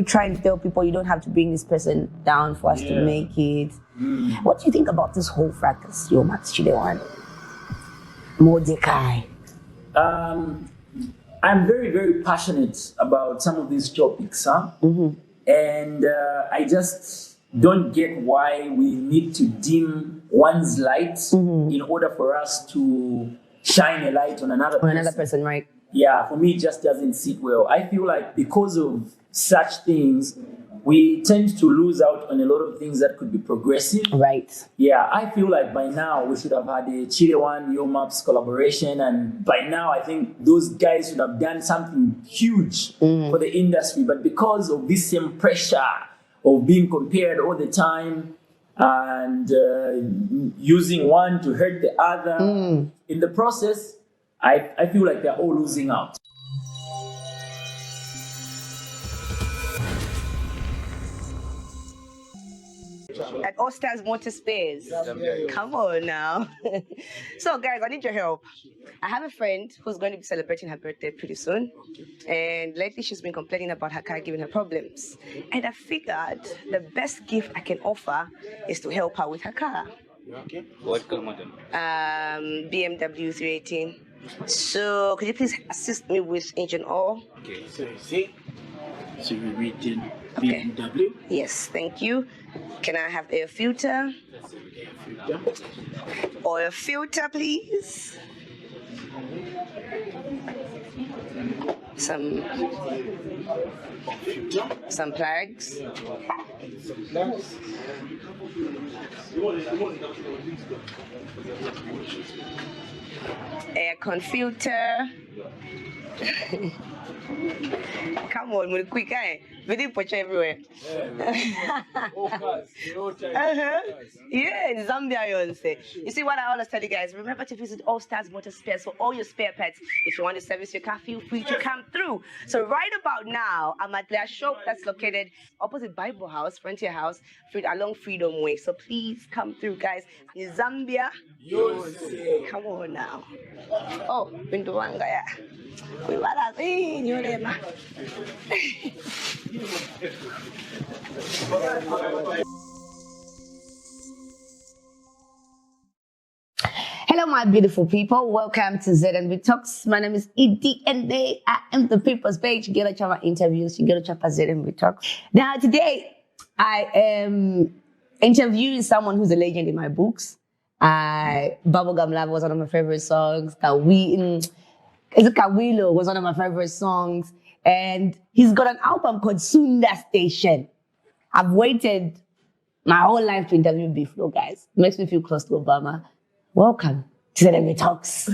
Trying to tell people you don't have to bring this person down for us to make it. What do you think about this whole fracas, your Max Chilewan? Mordecaii. I'm very, very passionate about some of these topics, and I just don't get why we need to dim one's light in order for us to shine a light on another person, right? Yeah, for me, it just doesn't sit well. I feel like because of such things, we tend to lose out on a lot of things that could be progressive. Right. Yeah, I feel like by now we should have had a Chilewan Yomaps collaboration, and by now I think those guys should have done something huge for the industry. But because of this same pressure of being compared all the time and using one to hurt the other, in the process, I feel like they're all losing out. At All Stars Motor Space. Come on now. So guys, I need your help. I have a friend who's going to be celebrating her birthday pretty soon. And lately she's been complaining about her car giving her problems. And I figured the best gift I can offer is to help her with her car. Okay. What car model? BMW 318. So could you please assist me with engine oil? Okay, so you see, so we're reading BMW. Yes, thank you. Can I have air filter? Oil filter, please. Some plugs. Aircon filter. Come on, we're quick, eh? We didn't put you everywhere. Yeah, in Zambia, you say. You see what I always tell you guys? Remember to visit All Stars Motor Spares for all your spare parts. If you want to service your car, feel free to come through. So right about now, I'm at their shop that's located opposite Bible House, Frontier House, along Freedom Way. So please come through, guys. In Zambia, come on now. Oh, Bintu Wanga, yeah. Hello, my beautiful people. Welcome to ZMB Talks. My name is Edie, and I am the people's page. Get a chapa interviews. You get a chapa ZMB Talks. Now, today I am interviewing someone who's a legend in my books. Bubblegum Love was one of my favorite songs. Kawilo was one of my favorite songs. And he's got an album called Sunda Station. I've waited my whole life to interview Biflo, guys. It makes me feel close to Obama. Welcome to ZMB Talks.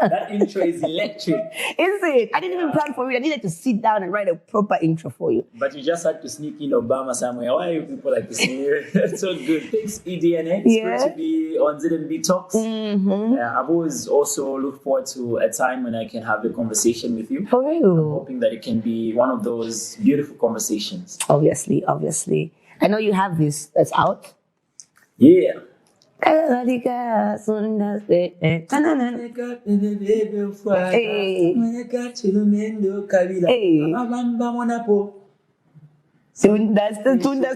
That intro is electric. Is it? I didn't even plan for it. I needed to sit down and write a proper intro for you. But you just had to sneak in Obama somewhere. Why are you people like this here? That's so good. Thanks, EDNA. It's great to be on ZMB Talks. I've always also looked forward to a time when I can have a conversation with you. For real. I'm hoping that it can be one of those beautiful conversations. Obviously. I know you have this that's out. Yeah. Hey. Sunda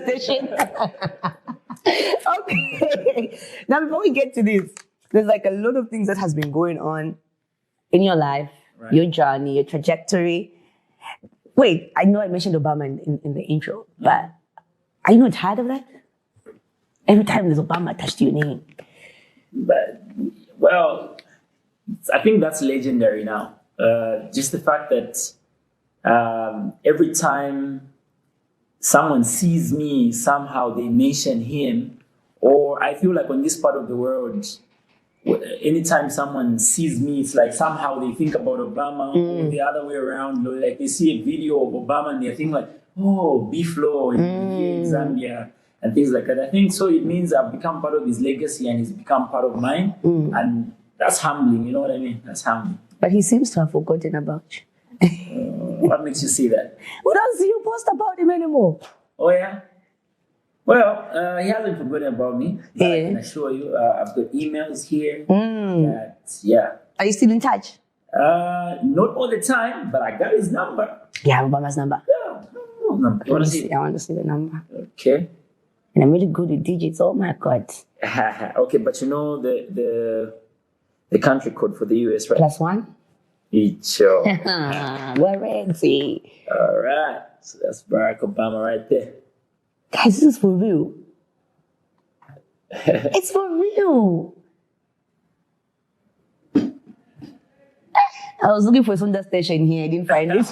Station. Okay. Now, before we get to this, there's like a lot of things that has been going on in your life, your journey, your trajectory. Wait, I know I mentioned Obama in the intro, but are you not tired of that? Every time there's Obama attached to your name. But, well, I think that's legendary now. Just the fact that every time someone sees me, somehow they mention him. Or I feel like on this part of the world, anytime someone sees me, it's like somehow they think about Obama or the other way around. Like they see a video of Obama and they think like, oh, Biflo in Zambia. And things like that. I think so. It means I've become part of his legacy and he's become part of mine. And that's humbling, you know what I mean? That's humbling. But he seems to have forgotten about you. What makes you say that? We don't see you post about him anymore. Oh, yeah? Well, he hasn't forgotten about me. But I can assure you, I've got emails here. Are you still in touch? Not all the time, but I got his number. Yeah, Obama's number. Yeah. Oh, no. You want to see? I want to see the number. Okay. And I'm really good with digits. Oh my God. Okay, but you know the country code for the US, right? +1. Icho. We're ready. All right. So that's Barack Obama right there. Guys, this is for real. It's for real. I was looking for Sunda Station here. I didn't find it.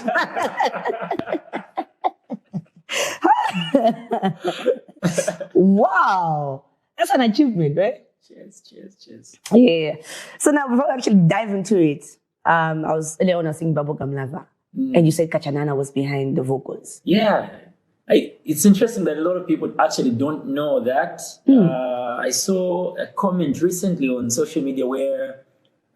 Wow. That's an achievement, right? Cheers. Yeah. So now, before we actually dive into it, I was earlier on saying Bubblegum Lava. And you said Kachanana was behind the vocals. Yeah. It's interesting that a lot of people actually don't know that. I saw a comment recently on social media where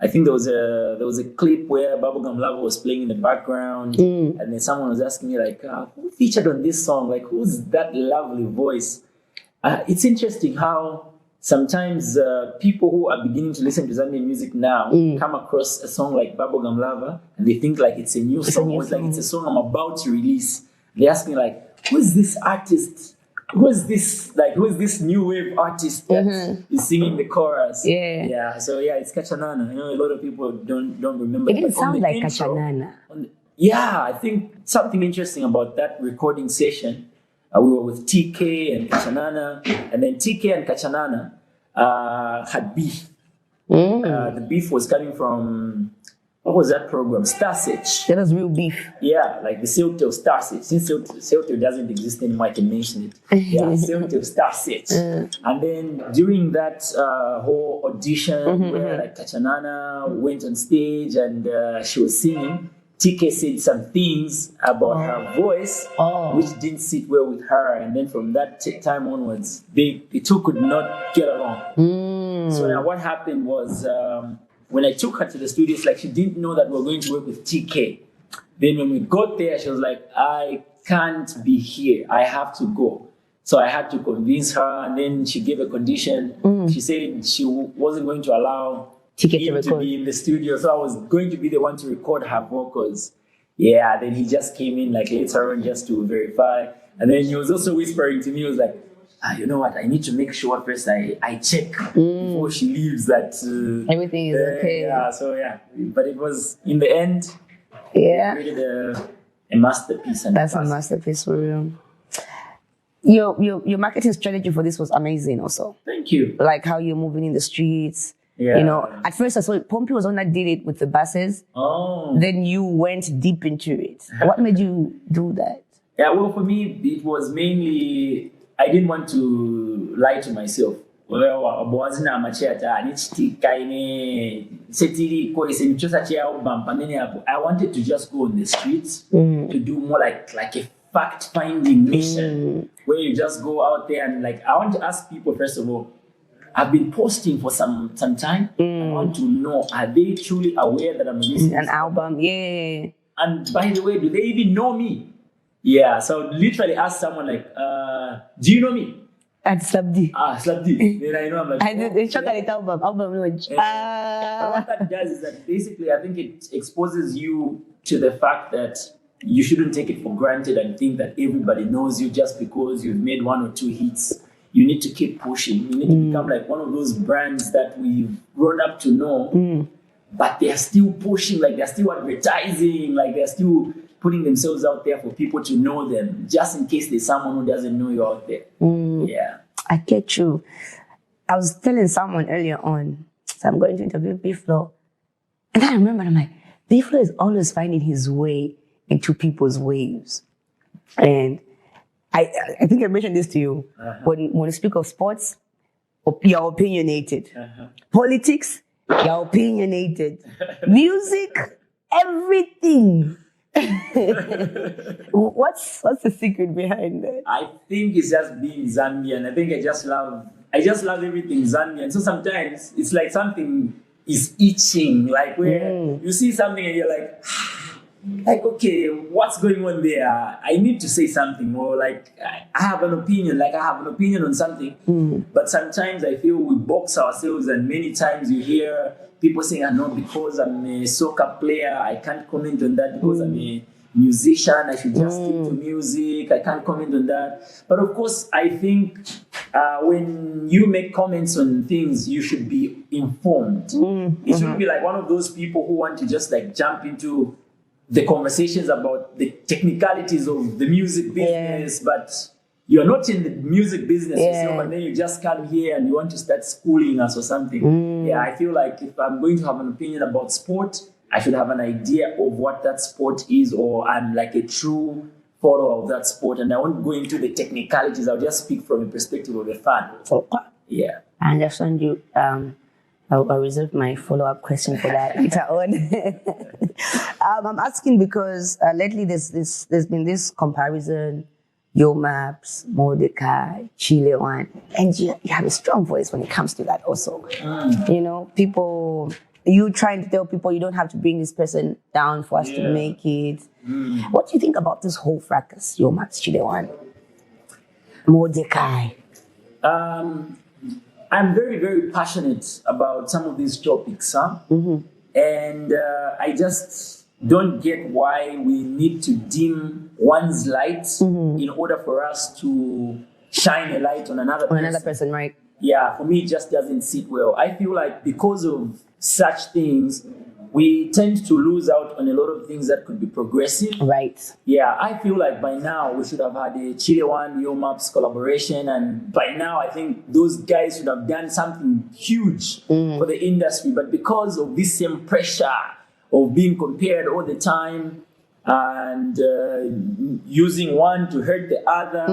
I think there was a clip where Bubblegum Lava was playing in the background, and then someone was asking me like, who featured on this song? Like, who's that lovely voice? It's interesting how sometimes people who are beginning to listen to Zambian music now come across a song like Bubblegum Lava and they think like it's a new song, or it's like it's a song I'm about to release. They ask me like, who is this artist? Who is this new wave artist that is singing the chorus? Yeah. So yeah, it's Kachanana. I know a lot of people don't remember. It didn't sound like Kachanana. Yeah, I think something interesting about that recording session. We were with TK and Kachanana, and then TK and Kachanana had beef. The beef was coming from, what was that program? Starsearch. That was real beef. Yeah, like the Celtel Starsearch. Since Celtel doesn't exist anymore, I can mention it. Yeah, Celtel Starsearch. And then during that whole audition where like Kachanana went on stage and she was singing, TK said some things about her voice, which didn't sit well with her. And then from that time onwards, the two could not get along. So now what happened was, when I took her to the studio, it's like she didn't know that we were going to work with TK. Then when we got there, she was like, I can't be here. I have to go. So I had to convince her. And then she gave a condition. She said she wasn't going to allow him to be in the studio. So I was going to be the one to record her vocals. Yeah, then he just came in like later on just to verify. And then he was also whispering to me, he was like, you know what, I need to make sure first I check before she leaves that everything is okay. Yeah, so yeah. But it was, in the end, created a masterpiece. And that's a masterpiece for real. Your marketing strategy for this was amazing also. Thank you. Like how you're moving in the streets. Yeah. You know, at first I saw Pompey was on that did it with the buses. Then you went deep into it. What made you do that? Yeah, well, for me, it was mainly, I didn't want to lie to myself. I wanted to just go on the streets to do more like a fact-finding mission where you just go out there and like, I want to ask people, first of all, I've been posting for some time. I want to know, are they truly aware that I'm releasing an album? Yeah. And by the way, do they even know me? Yeah, so literally ask someone like, do you know me? At Slabdi. Slabdi. Then I know I'm like, it's not an album launch. What that does is that basically I think it exposes you to the fact that you shouldn't take it for granted and think that everybody knows you just because you've made 1 or 2 hits. You need to keep pushing. You need to become like one of those brands that we've grown up to know, but they're still pushing, like they're still advertising, like they're still putting themselves out there for people to know them, just in case there's someone who doesn't know you out there. Yeah. I get you. I was telling someone earlier on, so I'm going to interview B-Flow, and I remember, I'm like, B-Flow is always finding his way into people's waves. And I think I mentioned this to you. When you speak of sports, you're opinionated. Politics, you're opinionated. Music, everything. What's the secret behind that? I think it's just being Zambian. I think I just love everything Zambian. So sometimes it's like something is itching, like where you see something and you're like, okay, what's going on there? I need to say something, or like I have an opinion, on something. But sometimes I feel we box ourselves, and many times you hear people saying, no, because I'm a soccer player, I can't comment on that because I'm musician. I should just stick to music. I can't comment on that. But of course, I think when you make comments on things, you should be informed. It shouldn't be like one of those people who want to just like jump into the conversations about the technicalities of the music business, but you're not in the music business yourself, and then you just come here and you want to start schooling us or something. Yeah, I feel like if I'm going to have an opinion about sport, I should have an idea of what that sport is, or I'm like a true follower of that sport, and I won't go into the technicalities. I'll just speak from a perspective of a fan. Yeah. I understand you. I'll reserve my follow-up question for that later on. I'm asking because lately there's been this comparison, Yo Maps, Mordecaii, Chellah, and you have a strong voice when it comes to that also. You know, people, you trying to tell people you don't have to bring this person down for us to make it. What do you think about this whole fracas, Yo Maps, Chellah, Mordecaii? I'm very, very passionate about some of these topics, and I just don't get why we need to dim one's light in order for us to shine a light on another person. Another person, right? Yeah, for me, it just doesn't sit well. I feel like because of such things, we tend to lose out on a lot of things that could be progressive. Right. Yeah, I feel like by now we should have had a Chellah Yo Maps collaboration, and by now I think those guys should have done something huge for the industry. But because of this same pressure of being compared all the time and using one to hurt the other,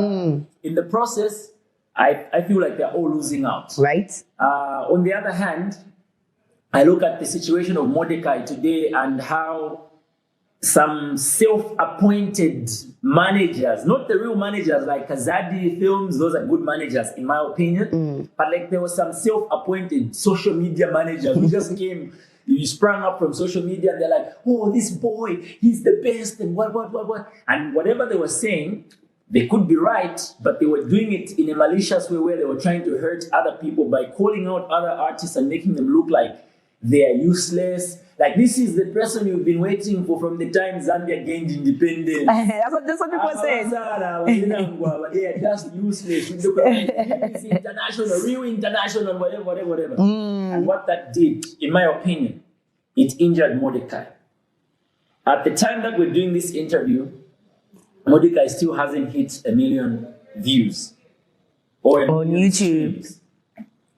in the process, I feel like they're all losing out. Right. On the other hand, I look at the situation of Mordecaii today and how some self-appointed managers, not the real managers like Kazadi Films, those are good managers in my opinion, but like there were some self-appointed social media managers who just came, you sprang up from social media and they're like, oh, this boy, he's the best and what. And whatever they were saying, they could be right, but they were doing it in a malicious way where they were trying to hurt other people by calling out other artists and making them look like they are useless. Like, this is the person you've been waiting for from the time Zambia gained independence. That's what people say. They are just useless. It's international, real international, whatever. And what that did, in my opinion, it injured Mordecaii. At the time that we're doing this interview, Mordecaii still hasn't hit 1 million views. Or on YouTube. Streams.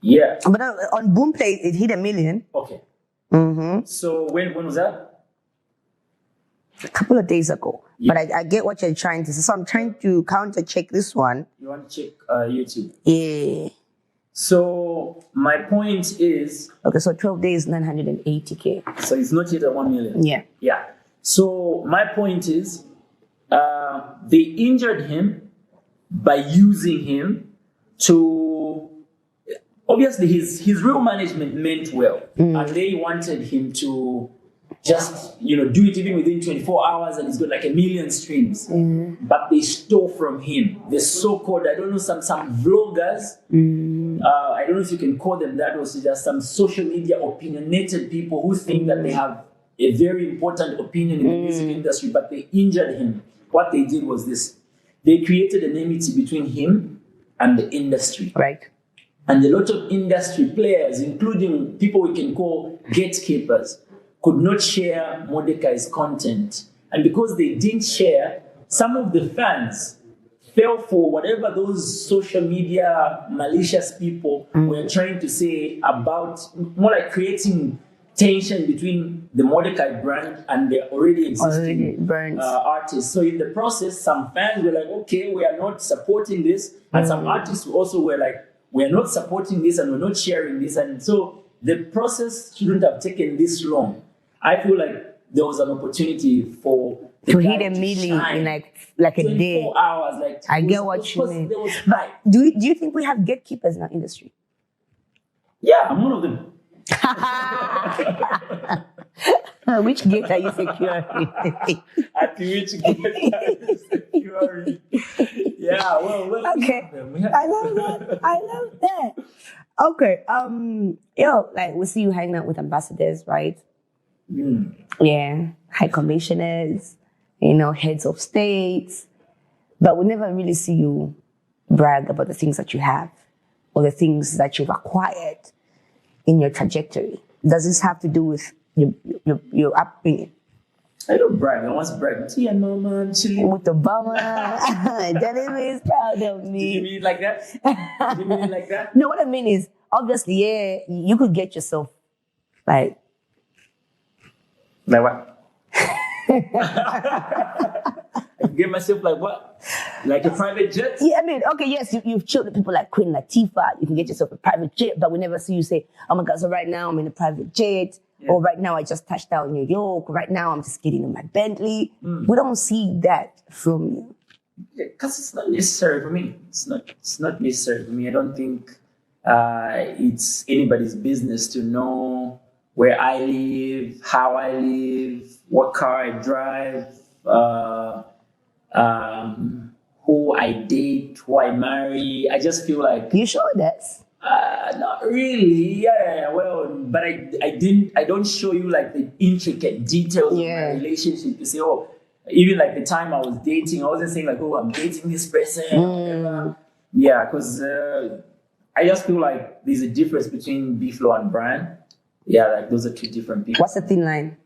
Yeah. But on Boomplay, it hit 1 million. Okay. So when was that? A couple of days ago. Yeah. But I get what you're trying to say. So I'm trying to counter check this one. You want to check YouTube? Yeah. So my point is... Okay, so 12 days, 980K. So it's not yet at 1 million? Yeah. Yeah. So my point is, they injured him by using him to... Obviously, his real management meant well, and they wanted him to just, do it even within 24 hours, and he's got like 1 million streams. But they stole from him. The so-called, I don't know, some vloggers. I don't know if you can call them that, or just some social media opinionated people who think that they have a very important opinion in the music industry, but they injured him. What they did was this: they created an enmity between him and the industry. Right. And a lot of industry players, including people we can call gatekeepers, could not share Mordecai's content. And because they didn't share, some of the fans fell for whatever those social media malicious people were trying to say about, more like creating tension between the Mordecaii brand and the already existing artists. So in the process, some fans were like, okay, we are not supporting this. And some artists also were like, we are not supporting this and we're not sharing this. And so the process shouldn't have taken this long. I feel like there was an opportunity for to hit 1 million in like a day. 24 hours. Like, I get what you mean. But do you think we have gatekeepers in our industry? Yeah, I'm one of them. Which gate are you securing? At which gate are you securing? Yeah, well, okay. I love that. Okay. Like we see you hanging out with ambassadors, right? Yeah, high commissioners, heads of states, but we never really see you brag about the things that you have or the things that you've acquired in your trajectory. Does this have to do with your upbringing? I don't brag. I want to brag. See, and mama, chilling with Obama. Jeremy is proud of me. Did you mean it like that? Did you mean it like that? No, what I mean is, obviously, yeah, you could get yourself like what? I get myself like what? Like a private jet? Yeah, I mean, okay, yes, you've chilled with people like Queen Latifah. You can get yourself a private jet, but we never see you say, oh my God, so right now I'm in a private jet. Yeah. Or right now I just touched down in New York. Right now I'm just getting in my Bentley. We don't see that from you. Because it's not necessary for me. It's not necessary for me. I don't think it's anybody's business to know where I live, how I live, what car I drive, who I date, who I marry. I just feel like you sure that's not really. Yeah, well, but I don't show you like the intricate details of my relationship. You say, oh, even like the time I was dating, I wasn't saying like, oh, I'm dating this person. Yeah, because I just feel like there's a difference between B-Flow and Brian. Yeah, like those are two different people. What's the thin line?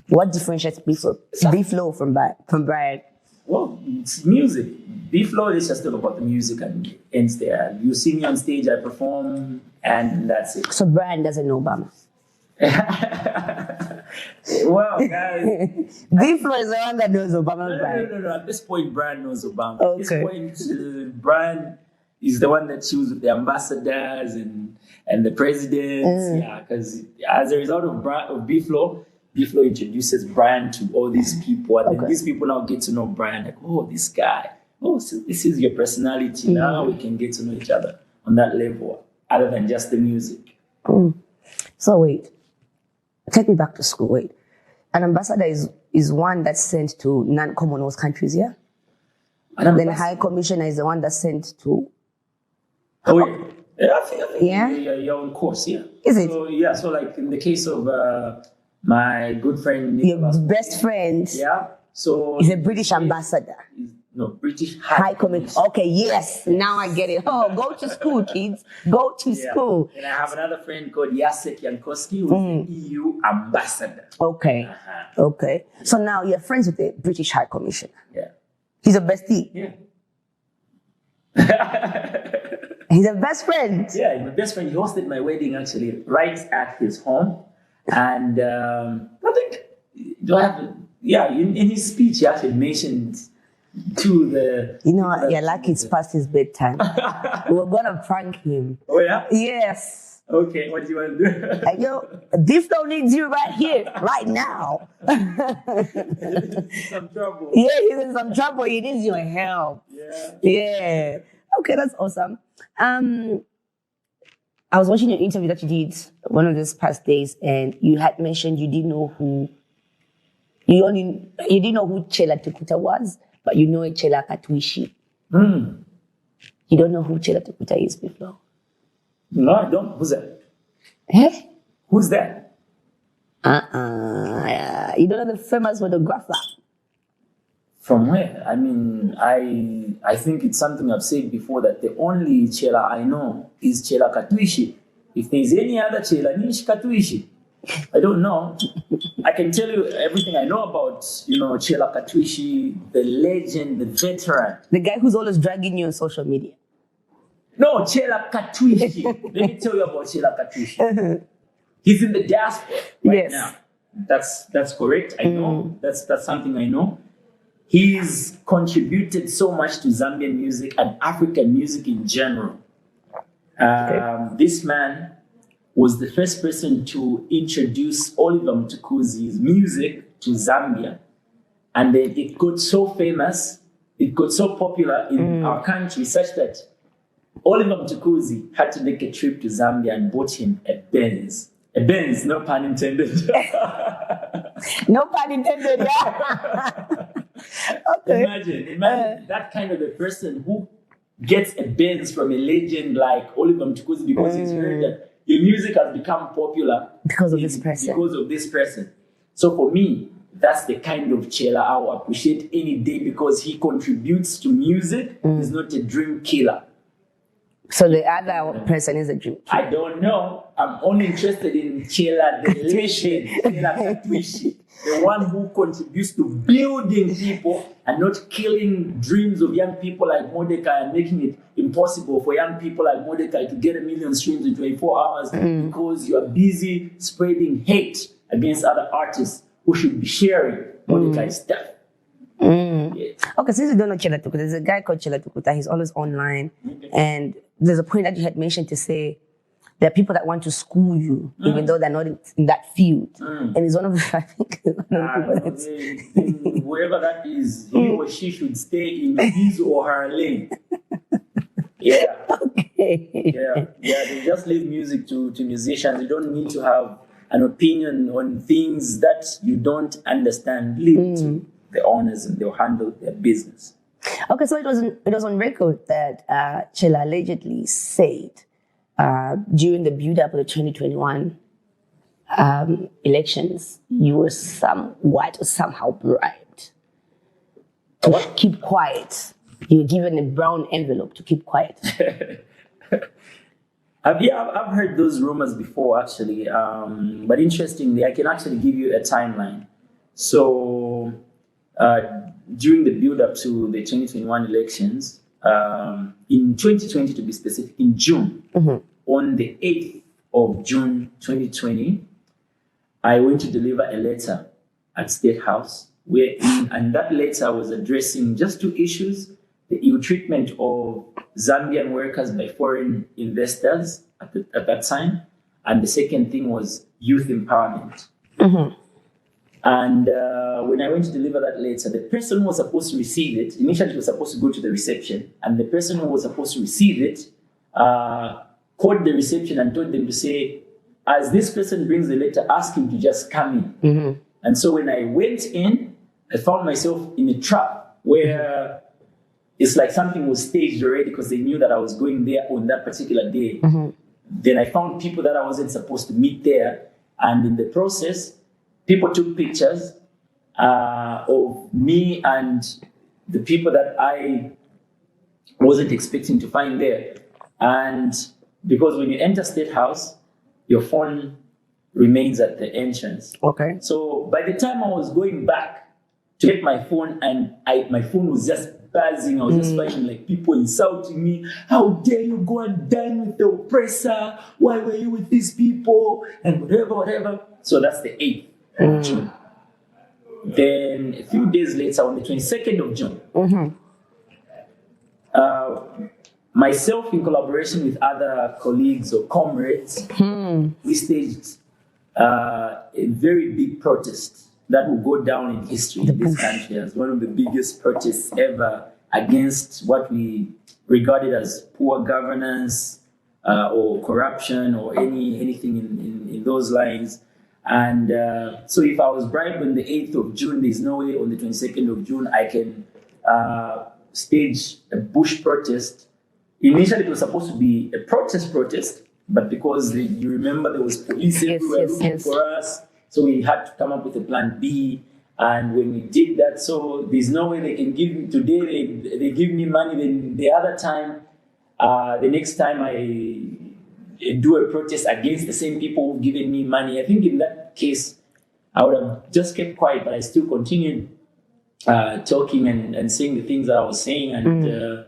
What differentiates B-Flow from Brian? Well, it's music. B-Flow is just all about the music and ends there. You see me on stage, I perform, and that's it. So Brian doesn't know Obama? Well, guys. B-Flow is the one that knows Obama. No. At this point, Brian knows Obama. Okay. At this point, Brian is the one that chooses the ambassadors and the presidents. Yeah, because as a result of B-Flow introduces Brian to all these people, and then these people now get to know Brian. Like, oh, this guy. Oh, so this is your personality. Now we can get to know each other on that level, other than just the music. So wait, take me back to school. Wait, an ambassador is one that's sent to non-Commonwealth countries, yeah? And then High Commissioner is the one that's sent to. Oh wait, I think you're on course, yeah. Is it? So yeah, so like in the case of my good friend, your best friend, yeah. So he's a British ambassador. No, British High Commissioner. Okay, yes, now I get it. Oh, go to school, kids. Go to school. And I have another friend called Jacek Jankowski, who's the EU ambassador. Okay. Okay. So now you're friends with the British High Commissioner. Yeah. He's a bestie. Yeah. He's a best friend. Yeah, my best friend. He hosted my wedding actually right at his home. And I think, in his speech, he actually mentioned to the... you're lucky it's past his bedtime. We're going to prank him. Oh, yeah? Yes. Okay, what do you want to do? Yo, B-Flow needs you right here, right now. He's in some trouble. Yeah, he's in some trouble. He needs your help. Yeah. Okay, that's awesome. I was watching your interview that you did one of these past days, and you had mentioned you didn't know who Chellah Tukuta was, but you know Chellah Katwishi. You don't know who Chellah Tukuta is, B-Flow? No, I don't. Who's that? Eh? Who's that? You don't know the famous photographer? From where? I mean, I think it's something I've said before, that the only Chellah I know is Chellah Katwishi. If there's any other Chellah, Nish Katwishi. I don't know. I can tell you everything I know about, Chellah Katwishi, the legend, the veteran. The guy who's always dragging you on social media. No, Chellah Katwishi. Let me tell you about Chellah Katwishi. He's in the diaspora right now. That's correct. I know. That's something I know. He's contributed so much to Zambian music and African music in general. This man was the first person to introduce Oliver Mtukuzi's music to Zambia. And then it got so famous, it got so popular in our country, such that Oliver Mtukuzi had to make a trip to Zambia and bought him a Benz. A Benz, no pun intended. No pun intended, yeah. Okay. Imagine that kind of a person who gets a Benz from a legend like Oliver Mtukuzi because he's heard that your music has become popular because of this person. So for me, that's the kind of Chellah I will appreciate any day, because he contributes to music. He's not a dream killer. So the other person is a dream killer. I don't know. I'm only interested in Chellah, the legend, Chellah Katwishi, the one who contributes to building people and not killing dreams of young people like Mordecaii and making it impossible for young people like Mordecaii to get 1 million streams in 24 hours because you are busy spreading hate against other artists who should be sharing Mordecaii stuff. Yeah. Okay, since you don't know Chellah Tukuta, there's a guy called Chellah Tukuta. He's always online. And there's a point that you had mentioned to say there are people that want to school you, even though they're not in that field. And he's one of the, I think, one of the people that's... Whoever that is, he or she should stay in his or her lane. Yeah. Okay. Yeah. They just leave music to musicians. You don't need to have an opinion on things that you don't understand. Leave it to the owners, and they'll handle their business. Okay, so it was on record that Chellah allegedly said during the build-up of the 2021 elections, you were somewhat or somehow bribed to keep quiet. You were given a brown envelope to keep quiet. I've heard those rumors before, actually. But interestingly, I can actually give you a timeline. So during the build-up to the 2021 elections, in 2020 to be specific, in June, on the 8th of June 2020, I went to deliver a letter at State House, and that letter was addressing just 2 issues: the ill treatment of Zambian workers by foreign investors at that time, and the second thing was youth empowerment. And when I went to deliver that letter, the person who was supposed to receive it, initially it was supposed to go to the reception, and the person who was supposed to receive it called the reception and told them to say, as this person brings the letter, ask him to just come in. And so when I went in, I found myself in a trap where it's like something was staged already, because they knew that I was going there on that particular day. Then I found people that I wasn't supposed to meet there. And in the process, people took pictures of me and the people that I wasn't expecting to find there. And because when you enter State House, your phone remains at the entrance. Okay. So by the time I was going back to get my phone, and my phone was just buzzing. I was just finding like people insulting me. How dare you go and dine with the oppressor? Why were you with these people? And whatever. So that's the 8th of June. Then a few days later, on the 22nd of June, myself, in collaboration with other colleagues or comrades, we staged a very big protest that will go down in history in this country as one of the biggest protests ever against what we regarded as poor governance or corruption or anything in those lines. And so if I was bribed on the 8th of June, there's no way on the 22nd of June I can stage a bush protest. Initially, it was supposed to be a protest, but because you remember there was police everywhere looking for us, so we had to come up with a plan B. And when we did that, so there's no way they can give me, today they give me money, then the other time, the next time I do a protest against the same people who've given me money, I think in that case, I would have just kept quiet, but I still continued talking and saying the things that I was saying. And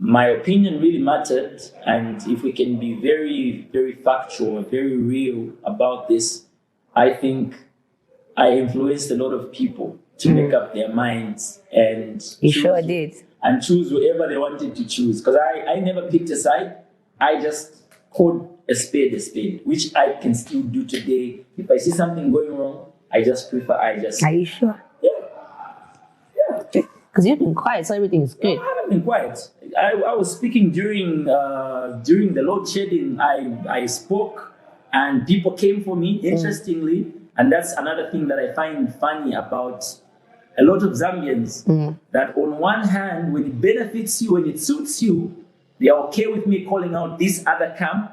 my opinion really mattered. And if we can be very, very factual, very real about this, I think I influenced a lot of people to make up their minds and choose whoever they wanted to choose. Because I never picked a side. I just called a spade, which I can still do today. If I see something going wrong, I just prefer Are you sure? Yeah. Because you've been quiet, so everything is good. No, I haven't been quiet. I was speaking during the load shedding. I spoke and people came for me, interestingly. And that's another thing that I find funny about a lot of Zambians, that on one hand, when it benefits you, when it suits you, they are okay with me calling out this other camp.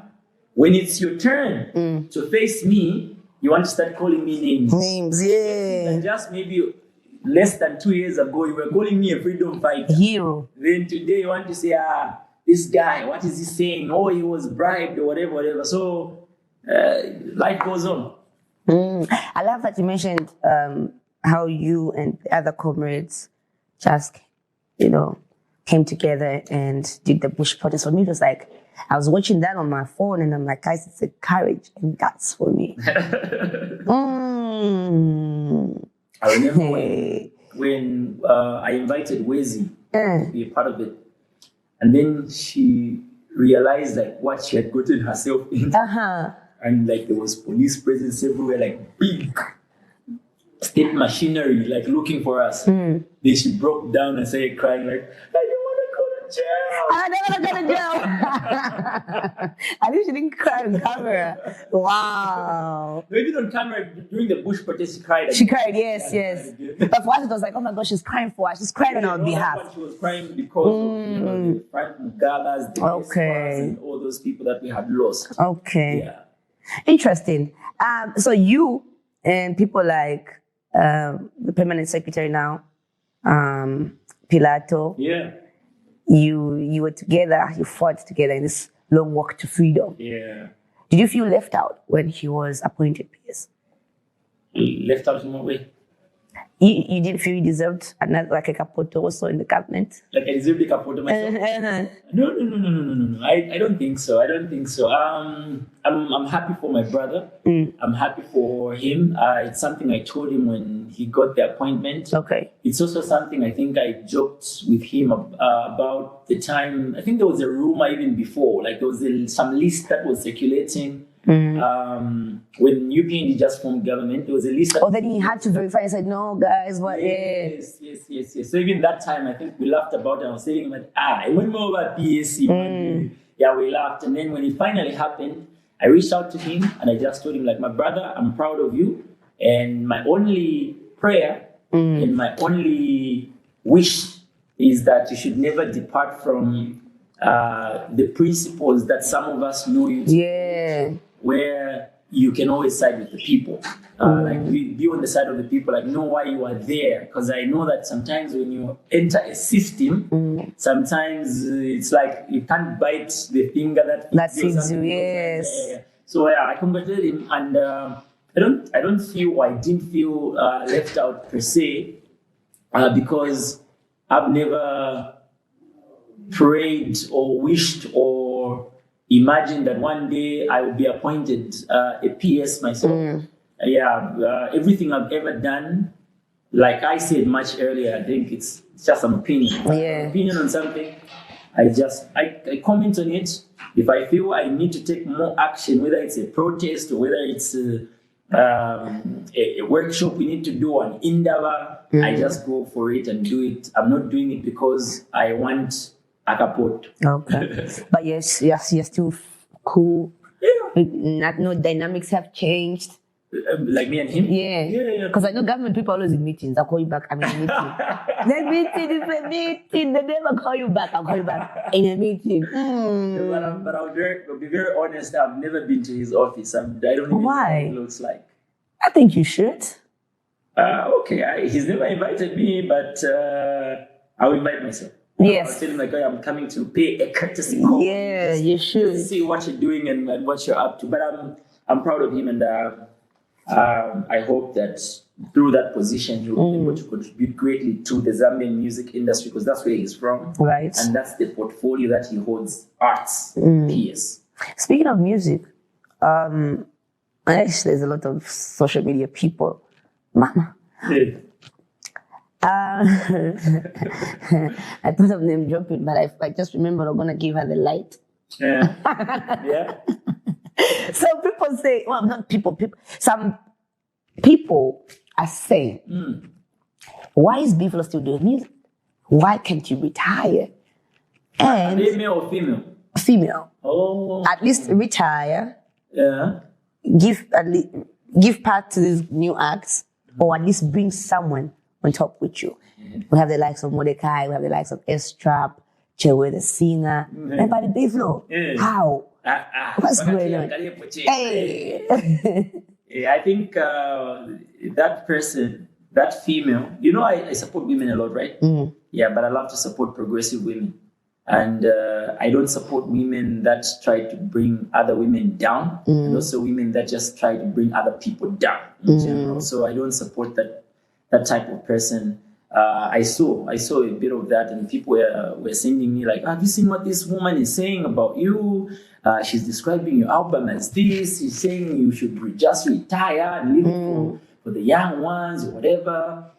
When it's your turn to face me, You want to start calling me names. Names, yeah. And just maybe less than 2 years ago, you were calling me a freedom fighter. Hero. Then today you want to say, this guy, what is he saying? Oh, he was bribed or whatever. So life goes on. I love that you mentioned how you and the other comrades just, came together and did the bush protest. For me, it was like, I was watching that on my phone and I'm like, guys, it's a courage and guts for me. I remember when I invited Wezi to be a part of it. And then she realized like what she had gotten herself into. And like there was police presence everywhere, like big state machinery, like looking for us. Then she broke down and started crying like, I don't want to go to jail. I don't want to go to jail. At least she didn't cry on camera. Wow. Maybe on camera during the bush protest she cried. She cried, yes. But for us it was like, oh my gosh, she's crying for us. She's crying on our behalf. She was crying because of the Frank Mugalas, the and all those people that we had lost. Okay. Yeah. Interesting. So you and people like the permanent secretary now, Pilato. Yeah. You were together, you fought together in this long walk to freedom. Yeah. Did you feel left out when he was appointed PS? Left out in what way? You didn't feel you deserved another like a capoto also in the government? Like I deserved a capoto myself? No. I don't think so. I'm happy for my brother. I'm happy for him. It's something I told him when he got the appointment. Okay. It's also something I think I joked with him about the time. I think there was a rumor even before, like there was some list that was circulating. When UPND just formed government, there was a list. Then he had to verify and said, no, guys, what? Yes. So even that time, I think we laughed about it. I was saying, I went more about PSC. Yeah, we laughed. And then when it finally happened, I reached out to him and I just told him, like, my brother, I'm proud of you. And my only prayer and my only wish is that you should never depart from the principles that some of us know you to, where you can always side with the people. Like be on the side of the people, like know why you are there. Because I know that sometimes when you enter a system, sometimes it's like you can't bite the finger that feeds you. Yes. So I congratulate him, and I didn't feel left out per se, because I've never prayed or wished or imagined that one day I would be appointed a PS myself. Everything I've ever done, like I said much earlier, I think it's just an opinion. Opinion on something, I comment on it. If I feel I need to take more action, whether it's a protest or whether it's a workshop we need to do on Indaba, I just go for it and do it. I'm not doing it because I want a kapot. Okay. But yes, you're still cool. No dynamics have changed. Like me and him? Yeah. Because I know government people always in meetings. I'll call you back. I'm in a meeting. The meeting is a meeting. They never call you back. I'll call you back in a meeting. But I'll be very honest. I've never been to his office. I don't even know what it looks like. I think you should. Okay. He's never invited me, but I'll invite myself. Yes. I'll tell him like, I'm coming to pay a courtesy call. Yeah, you should. See what you're doing and what you're up to. But I'm proud of him, and I hope that through that position he will be able to contribute greatly to the Zambian music industry, because that's where he's from. Right. And that's the portfolio that he holds, arts, PS. Speaking of music, actually there's a lot of social media people. Mama. Yeah. I thought of name dropping, but I just remembered I'm going to give her the light. Yeah. So people say, well, not people, some people are saying, why is Biflo still doing music? Why can't you retire? And are they male or female? Female. Oh. At least retire. Yeah. Give part to these new acts, or at least bring someone on top with you. We have the likes of Mordecaii, we have the likes of S-Trap, Chellah the singer, and by the Biflo. How? What's going on? Hey. I think that person, that female, I support women a lot, right? Yeah, but I love to support progressive women. And I don't support women that try to bring other women down, and also women that just try to bring other people down in general. So I don't support that type of person. I saw a bit of that, and people were sending me like, have you seen what this woman is saying about you? She's describing your album as this. She's saying you should just retire and live for the young ones or whatever.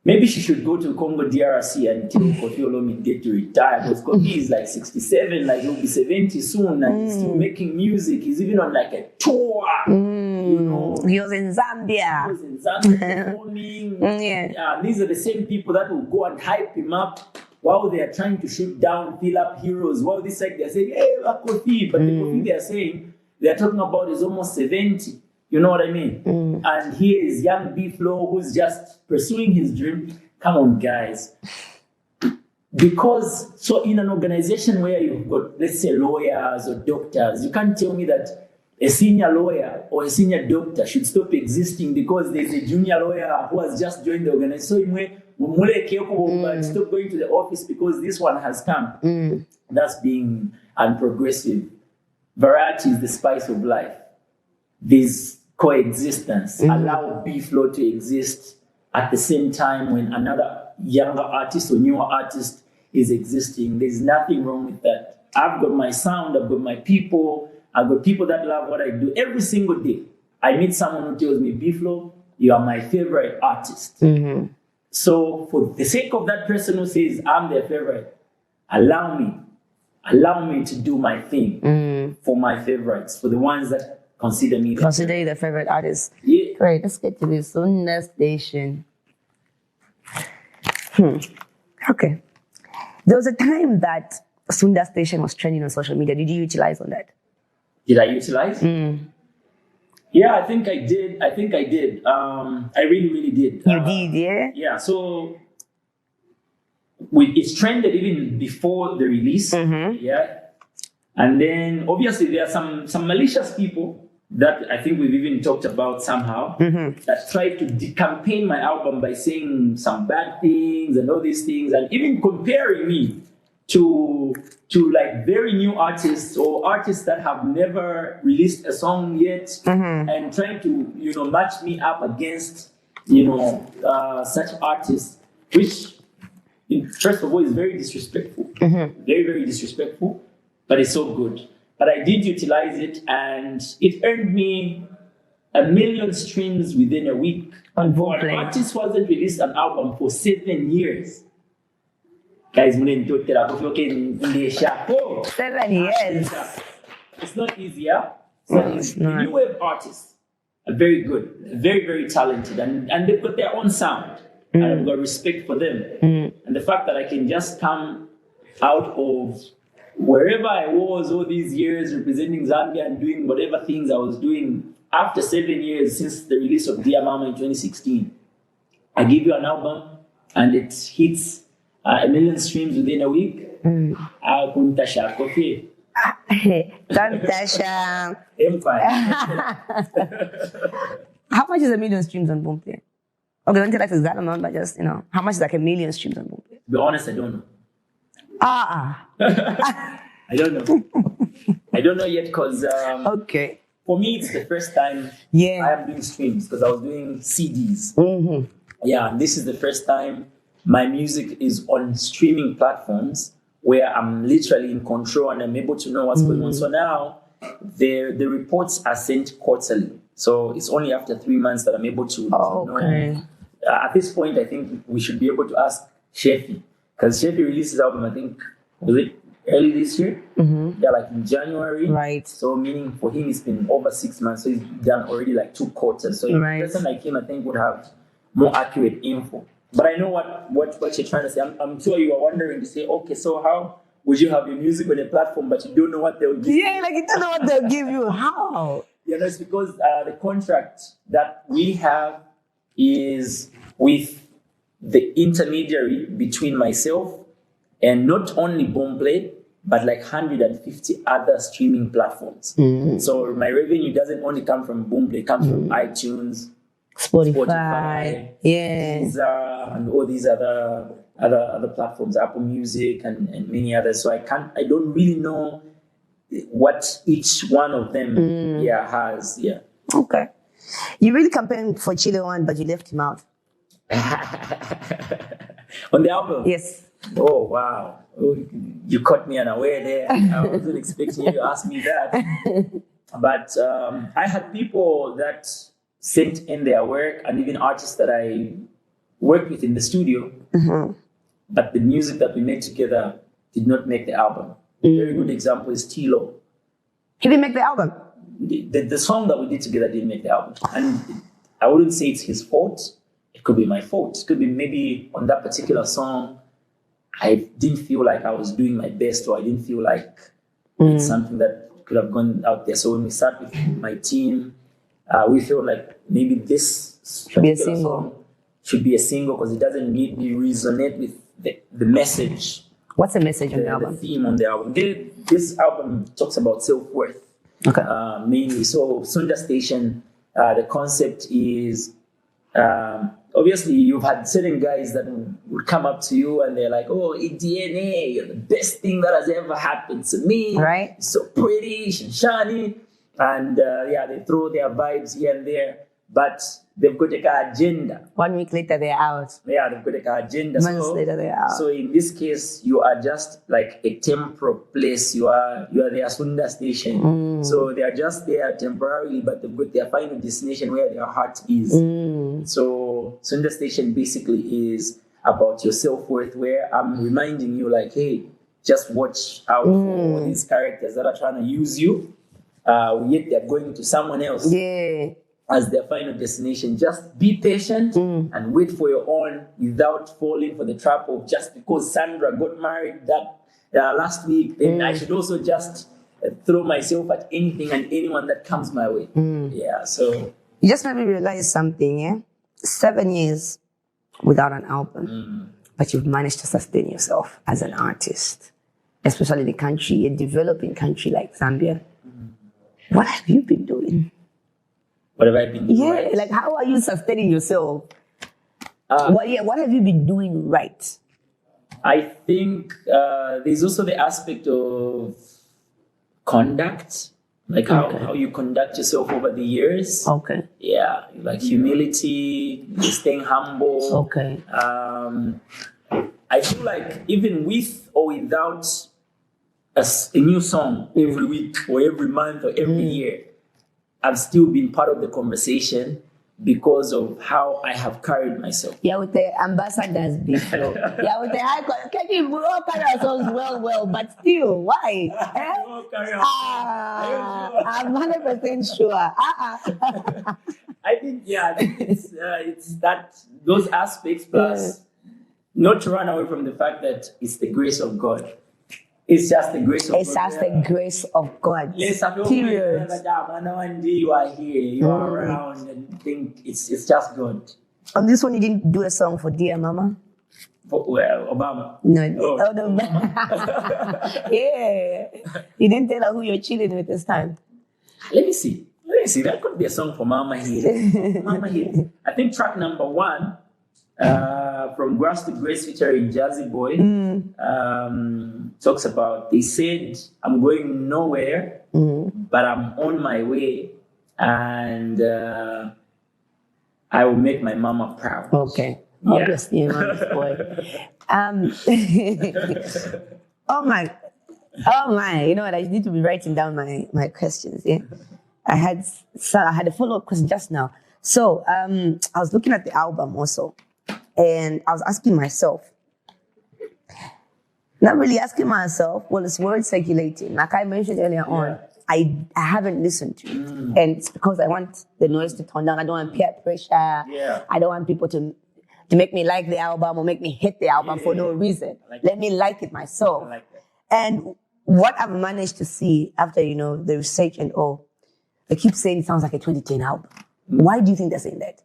Maybe she should go to Congo DRC until Kofi Olomide get to retire, because Kofi is like 67, like he'll be 70 soon, and he's still making music. He's even on like a tour, He was in Zambia. He was in Zambia performing. These are the same people that will go and hype him up while they are trying to shoot down, fill up heroes. While this side they're saying, hey, Kofi, but the Kofi they are saying, they're talking about is almost 70. You know what I mean? And here is young B-Flow who's just pursuing his dream. Come on, guys. So in an organization where you've got, let's say, lawyers or doctors, you can't tell me that a senior lawyer or a senior doctor should stop existing because there's a junior lawyer who has just joined the organization. So stop going to the office because this one has come. That's being unprogressive. Variety is the spice of life. There's coexistence. Allow B-Flow to exist at the same time when another younger artist or newer artist is existing. There's nothing wrong with that. I've got my sound, I've got my people, I've got people that love what I do. Every single day, I meet someone who tells me, B-Flow, you are my favorite artist. So for the sake of that person who says, I'm their favorite, allow me to do my thing for my favorites, for the ones that consider you the favorite artist. Yeah. Great. Let's get to the Sunda Station. Okay. There was a time that Sunda Station was trending on social media. Did you utilize on that? Did I utilize? Yeah, I think I did. I really, really did. You did, yeah? Yeah. So it's trended even before the release. Yeah. And then obviously there are some malicious people that I think we've even talked about somehow that tried to decampaign my album by saying some bad things and all these things, and even comparing me to like very new artists or artists that have never released a song yet, and trying to match me up against such artists, which first of all is very disrespectful, very, very disrespectful, but it's so good. But I did utilize it, and it earned me 1 million streams within a week. On For an artist who hasn't released an album for 7 years. Guys, 7 years. It's not easy, yeah? The new wave artists are very good, very, very talented, and they've got their own sound. And I've got respect for them. And the fact that I can just come out of wherever I was all these years representing Zambia and doing whatever things I was doing after 7 years since the release of Dear Mama in 2016, I give you an album and it hits 1 million streams within a week. How much is 1 million streams on Boomplay? Okay, don't tell us the exact amount, but just, how much is like 1 million streams on Boomplay? To be honest, I don't know. I don't know. I don't know yet because okay. For me, it's the first time I am doing streams because I was doing CDs. Yeah, and this is the first time my music is on streaming platforms where I'm literally in control and I'm able to know what's going on. So now the reports are sent quarterly. So it's only after 3 months that I'm able to know. At this point, I think we should be able to ask Shefi, because Shefi released his album, I think, was it early this year? Yeah, like in January. Right. So meaning for him, it's been over 6 months. So he's done already like 2 quarters. So a person like him, I think, would have more accurate info. But I know what you're trying to say. I'm sure you are wondering to say, okay, so how would you have your music on a platform, but you don't know what they'll give you? Yeah, like you don't know what they'll give you. How? Yeah, no, it's because the contract that we have is with the intermediary between myself and not only Boomplay, but like 150 other streaming platforms. So my revenue doesn't only come from Boomplay, it comes from iTunes, Spotify, yeah, Deezer, and all these other platforms, Apple Music and many others. So I don't really know what each one of them has. Yeah. Okay. You really campaigned for Chellah one, but you left him out. On the album? Yes. Oh, wow. Oh, you caught me unaware there. I wasn't expecting you to ask me that. But I had people that sent in their work, and even artists that I worked with in the studio. But the music that we made together did not make the album. A very good example is Tilo. He didn't make the album? The song that we did together didn't make the album. And I wouldn't say it's his fault. It could be my fault. It could be maybe on that particular song, I didn't feel like I was doing my best, or I didn't feel like it's something that could have gone out there. So when we sat with my team, we felt like maybe this should be a particular single. song should be a single because it doesn't really resonate with the message. What's the message on the album? The theme on the album. This album talks about self-worth. Okay. Mainly. So Sunda Station, the concept is obviously you've had certain guys that would come up to you and they're like, oh, DNA, you're the best thing that has ever happened to me. Right. It's so pretty, shiny. And they throw their vibes here and there, but they've got like an agenda. 1 week later, they're out. Yeah, they've got like an agenda. Months later, they're out. So in this case, you are just like a temporal place. You are their Sunda Station. So they are just there temporarily, but they've got their final destination where their heart is. So Sunda Station basically is about your self-worth, where I'm reminding you like, hey, just watch out for all these characters that are trying to use you, yet they're going to someone else. Yeah. As their final destination. Just be patient and wait for your own without falling for the trap of just because Sandra got married that last week, then I should also just throw myself at anything and anyone that comes my way. Yeah, so. You just made me realize something, yeah? 7 years without an album, but you've managed to sustain yourself as an artist, especially in a country, a developing country like Zambia. What have you been doing? What have I been doing? Yeah, right? like how are you sustaining yourself? What have you been doing right? I think there's also the aspect of conduct, like how you conduct yourself over the years. Okay. Yeah, like humility, staying humble. Okay. I feel like even with or without a new song every week or every month or every year, I've still been part of the conversation because of how I have carried myself. Yeah, with the ambassadors before. Yeah, with the high can we all carry ourselves well, but still, why? I'm 100% sure. I think it's that those aspects plus not to run away from the fact that it's the grace of God. It's just the grace of God. It's just the grace of God. Period. One day you are here, you are around, and think it's just God. On this one, you didn't do a song for Dear Mama? Well, Obama. No. Oh. No. Yeah. You didn't tell her who you're chilling with this time. Let me see. That could be a song for Mama Hit. Mama Hit. I think track number 1, From Grass to Grace featuring Jazzy Boy, talks about, they said, I'm going nowhere, but I'm on my way, and I will make my mama proud. Okay. Yeah. Obviously, you're mama's boy. Oh my. You know what? I need to be writing down my questions. Yeah. I had a follow-up question just now. So I was looking at the album also, and I was asking myself, not really asking myself, well, it's word circulating. Like I mentioned earlier on, I haven't listened to it. And it's because I want the noise to turn down. I don't want peer pressure. Yeah. I don't want people to make me like the album or make me hate the album for no reason. Let me like it myself. I like that. And what I've managed to see after, the research and all, they keep saying it sounds like a 2010 album. Why do you think they're saying that?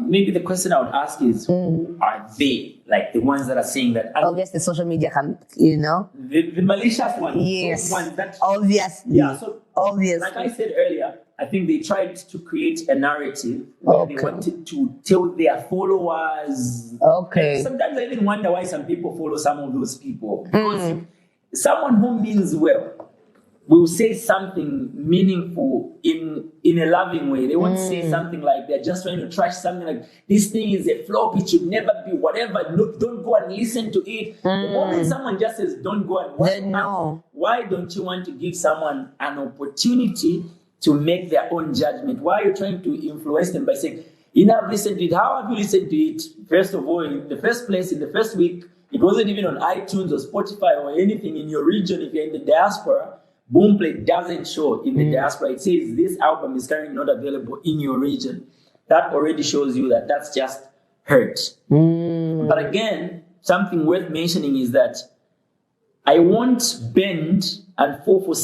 maybe the question I would ask is, are they like the ones that are saying that? Obviously, social media can, the malicious ones. Yes. Those ones that, obviously. Yeah. So obviously. like I said earlier, I think they tried to create a narrative where they wanted to tell their followers. Okay. Sometimes I even wonder why some people follow some of those people. Because someone who means well will say something meaningful in a loving way. They won't say something like they're just trying to trash something like, this thing is a flop, it should never be whatever. No, don't go and listen to it. The moment someone just says, don't go and watch it, why don't you want to give someone an opportunity to make their own judgment? Why are you trying to influence them by saying, I've listened to it. How have you listened to it? First of all, in the first place, in the first week, it wasn't even on iTunes or Spotify or anything in your region. If you're in the diaspora, Boomplay doesn't show in the diaspora. It says this album is currently not available in your region. That already shows you that that's just hurt. But again, something worth mentioning is that I won't bend and fall for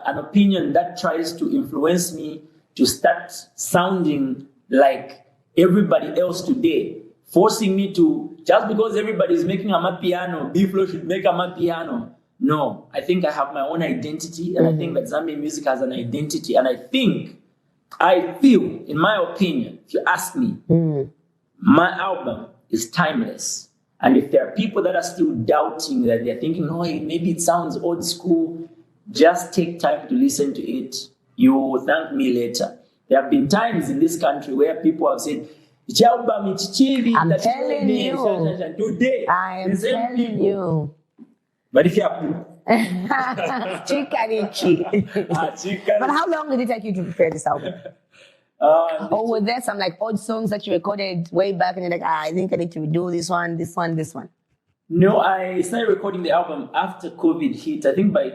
an opinion that tries to influence me to start sounding like everybody else today, forcing me to, just because everybody is making amapiano, B-Flow should make amapiano. No, I think I have my own identity, and I think that Zambian music has an identity, and I feel, in my opinion, if you ask me, my album is timeless. And if there are people that are still doubting, that they're thinking, oh, maybe it sounds old school, just take time to listen to it. You will thank me later. There have been times in this country where people have said, I'm telling you. Today, I am telling you. But if you have But how long did it take you to prepare this album? Or were there some like old songs that you recorded way back and you're like, I think I need to do this one, this one, this one? No, I started recording the album after COVID hit. I think by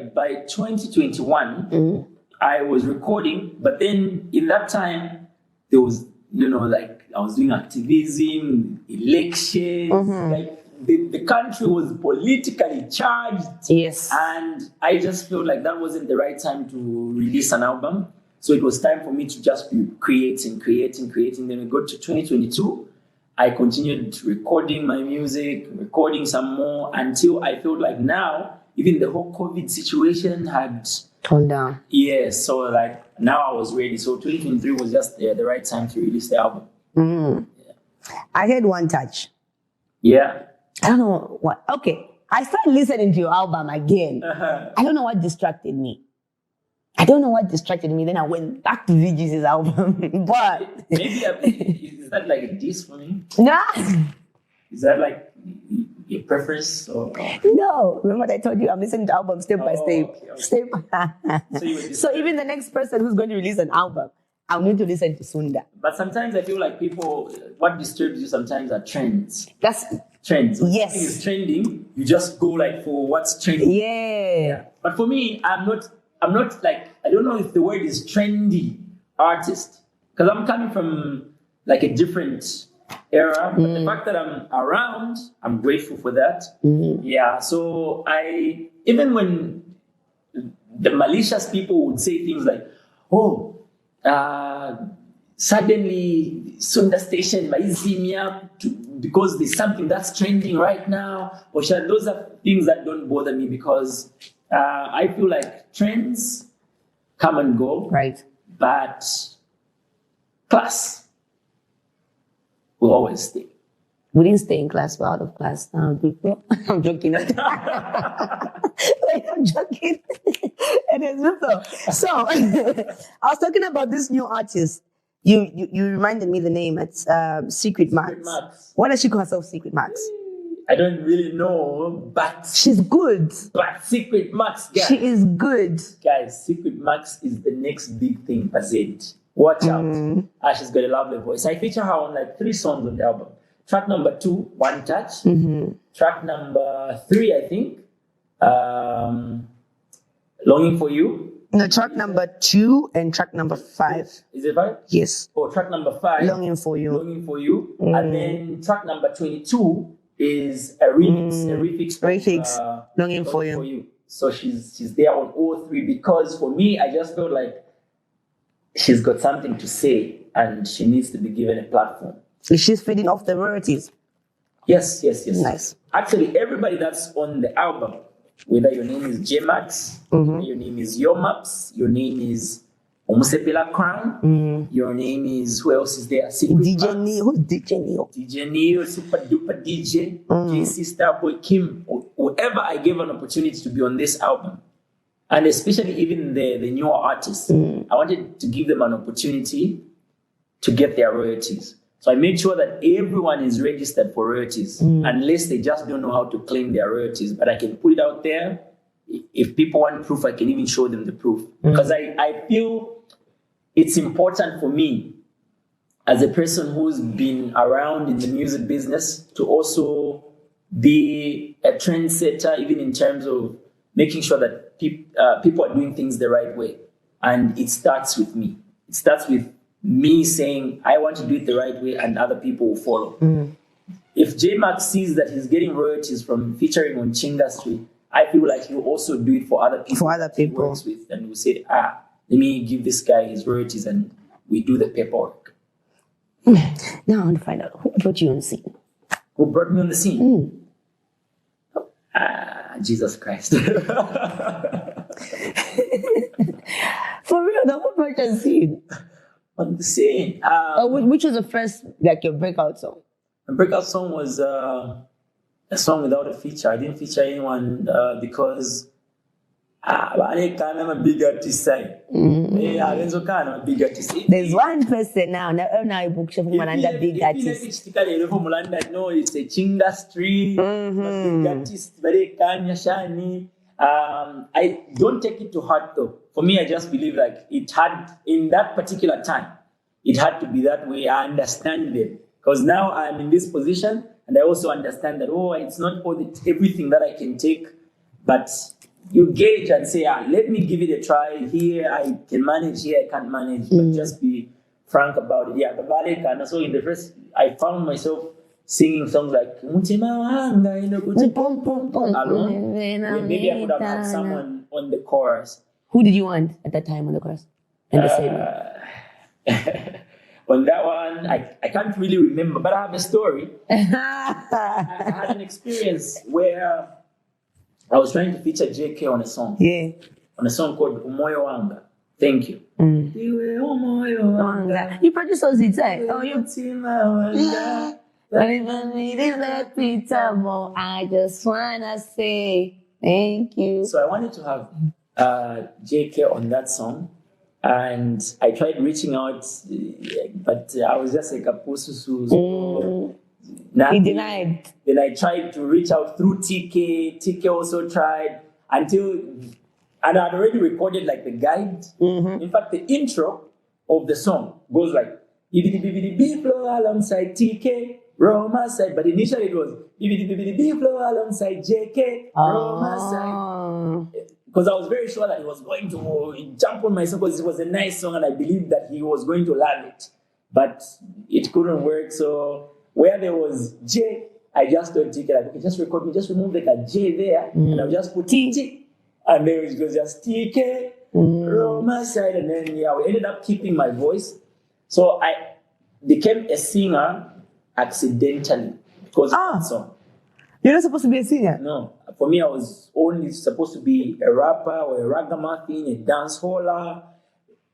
2021, I was recording. But then in that time, there was, like I was doing activism, elections, like the country was politically charged. Yes. And I just felt like that wasn't the right time to release an album. So it was time for me to just be creating. Then we got to 2022. I continued recording my music, recording some more until I felt like now, even the whole COVID situation had toned down. Yeah, so like now I was ready. So 2023 was just the right time to release the album. Yeah. I heard One Touch. Yeah. I don't know what. Okay. I started listening to your album again. I don't know what distracted me. Then I went back to VG's album. But maybe is that like a diss for me? Nah. Is that like your preference or? No. Remember what I told you? I'm listening to albums step by step. Okay. So even the next person who's going to release an album, I'm going to listen to Sunda. But sometimes I feel like people, what disturbs you sometimes are trends. That's trends. When yes. something is trending, you just go like for what's trending. Yeah. But for me, I'm not like, I don't know if the word is trendy artist, because I'm coming from like a different era. But the fact that I'm around, I'm grateful for that. Yeah. So even when the malicious people would say things like, oh, suddenly Sunda Station is me up because there's something that's trending right now. Or those are things that don't bother me because I feel like trends come and go. Right. But class will always stay. We didn't stay in class, we're out of class now, people. I'm joking. I'm joking. It is so. I was talking about this new artist. You reminded me the name. It's Secret Max. Why does she call herself Secret Max? I don't really know, but she's good. But Secret Max, guys. She is good. Guys, Secret Max is the next big thing, Pazed. Watch out. She's got a lovely voice. I feature her on like 3 songs on the album. Track number 2, One Touch. Track number 3, I think, Longing for You. No, track number 2 and track number 5. Is it right? Yes. Oh, track number 5. Longing for You. Longing for You. And then track number 22 is a remix. Longing for You. So she's there on all 3 because for me, I just felt like she's got something to say and she needs to be given a platform. She's feeding off the royalties. Yes. Nice. Actually, everybody that's on the album, whether your name is J-Max, your name is Yomaps, your name is Omusepela Crown, your name is, who else is there? Secret DJ Max, Neo. Who's DJ Neo? DJ Neo, Super Duper DJ, JC Starboy Kim, whoever I gave an opportunity to be on this album. And especially even the newer artists, I wanted to give them an opportunity to get their royalties. So I made sure that everyone is registered for royalties, unless they just don't know how to claim their royalties. But I can put it out there. If people want proof, I can even show them the proof. Because I feel it's important for me, as a person who's been around in the music business, to also be a trendsetter, even in terms of making sure that people are doing things the right way. And it starts with me. It starts with me saying, I want to do it the right way, and other people will follow. If J-Max sees that he's getting royalties from featuring on Chinga Street, I feel like he'll also do it for other people. For other people. He works with, and we'll say, let me give this guy his royalties, and we do the paperwork. Now I want to find out who brought you on the scene. Who brought me on the scene? Jesus Christ. For real, the whole brought you on the scene. On the scene. Which was the first, like, your breakout song? My breakout song was a song without a feature. I didn't feature anyone because I'm a big artist. I'm a big artist. There's one person now you book from another big artist. No, it's a Chinga Street, big artist, very Kanya Shani. I don't take it to heart though. For me, I just believe like it had, in that particular time, it had to be that way. I understand it. Because now I'm in this position, and I also understand that, it's not everything that I can take, but you gauge and say, let me give it a try. Here I can manage, here I can't manage, but just be frank about it. Yeah, but and so in the first, I found myself singing songs like Mutima Wanga, alone. Maybe I would have had someone on the chorus. Who did you want at that time on the chorus? And the same. On that one, I can't really remember, but I have a story. I had an experience where I was trying to feature JK on a song. Yeah. On a song called Umoyo Wanga. Thank you. You produced those hits, eh? I just wanna say thank you. So I wanted to have JK on that song. And I tried reaching out, but I was just like a pususu. He denied. Then I tried to reach out through TK. TK also tried and I'd already recorded like the guide. In fact, the intro of the song goes like BBD flow alongside TK, Roma side. But initially it was BBD flow alongside JK, Roma side. Because I was very sure that he was going to jump on my song because it was a nice song and I believed that he was going to love it. But it couldn't work. So where there was J, I just told TK, like, okay, just record me, just remove like a J there and I'll just put T. And then it was just TK, Roma side. And then we ended up keeping my voice. So I became a singer accidentally because of that song. You're not supposed to be a singer? No. For me, I was only supposed to be a rapper or a ragamuffin, a dance holler.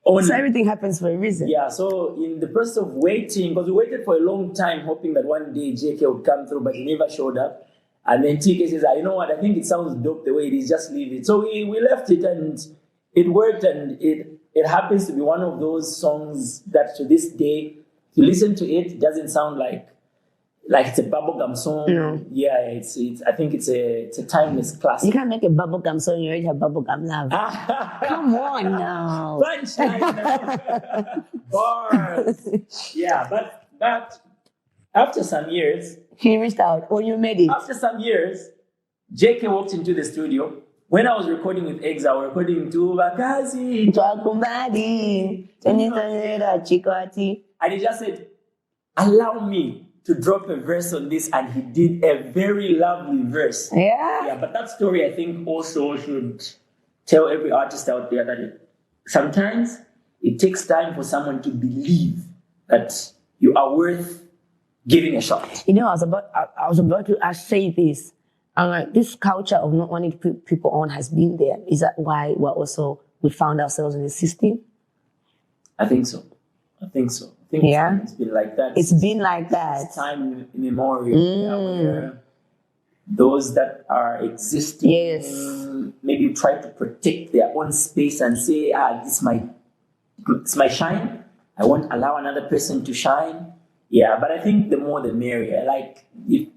Only. So everything happens for a reason. Yeah, so in the process of waiting, because we waited for a long time, hoping that one day JK would come through, but he never showed up. And then TK says, you know what, I think it sounds dope the way it is, just leave it. So we left it and it worked, and it happens to be one of those songs that to this day, you listen to it, it doesn't sound like it's a bubblegum song. No. Yeah, it's. I think it's a timeless classic. You can't make a bubblegum song, you already have bubblegum love. Come on now. Punchline. Bars. Yeah, but after some years, he reached out, or you made it. After some years, JK walked into the studio. When I was recording with Eggs, I was recording Tubakazi. And he just said, allow me to drop a verse on this, and he did a very lovely verse. Yeah, but that story I think also should tell every artist out there that sometimes it takes time for someone to believe that you are worth giving a shot. You know, I was about to say this. Like, this culture of not wanting to put people on has been there. Is that why we found ourselves in the system? I think so. I think Yeah. It's been like that. It's been like that. Since time immemorial. Where those that are existing, maybe try to protect their own space and say, it's my shine. I won't allow another person to shine. Yeah, but I think the more the merrier. Like, if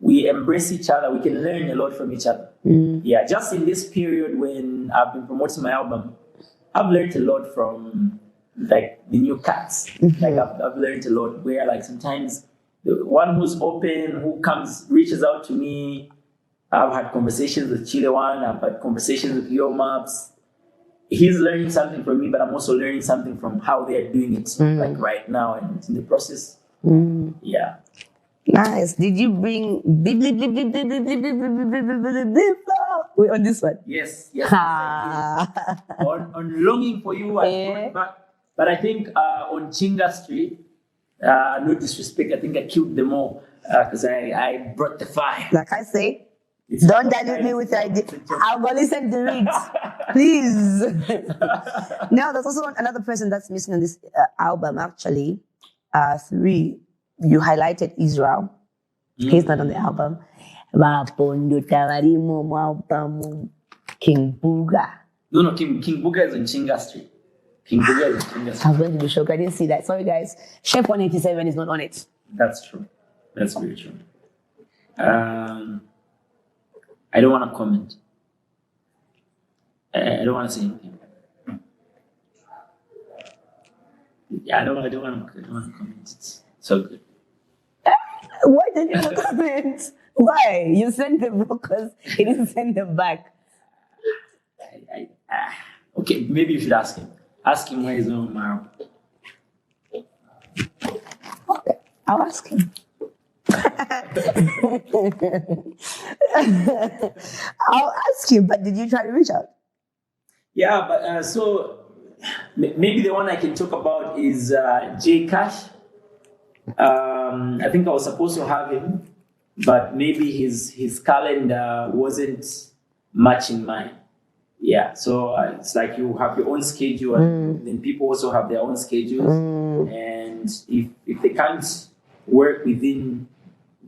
we embrace each other, we can learn a lot from each other. Yeah, just in this period when I've been promoting my album, I've learned a lot from like the new cats. Like I've learned a lot where like sometimes the one who's open, who reaches out to me. I've had conversations with Chellah, I've had conversations with Yo Maps. He's learning something from me, but I'm also learning something from how they're doing it like right now and in the process. Yeah. Nice. Did you bring wait on this one? Yes. on Longing for You, I brought back. But I think on Chinga Street, no disrespect, I think I killed them all because I brought the fire. Like I say, don't dilute me with your idea. I'll go listen to it, please. Now, there's also another person that's missing on this album, actually. 3, you highlighted Israel. He's not on the album. King Booga. No, King Booga is on Chinga Street. I was going to be shocked. I didn't see that. Sorry, guys. Chef 187 is not on it. That's true. That's very true. I don't want to comment. I don't want to say anything. Yeah, I don't want to comment. It's so good. Why did you not comment? Why? You sent them because he didn't send them back. Okay, maybe you should ask him. Ask him where he's going tomorrow. Okay, I'll ask him. I'll ask him, but did you try to reach out? Yeah, but so maybe the one I can talk about is J Cash. I think I was supposed to have him, but maybe his calendar wasn't matching mine. Yeah, so it's like you have your own schedule, and then people also have their own schedules. And if they can't work within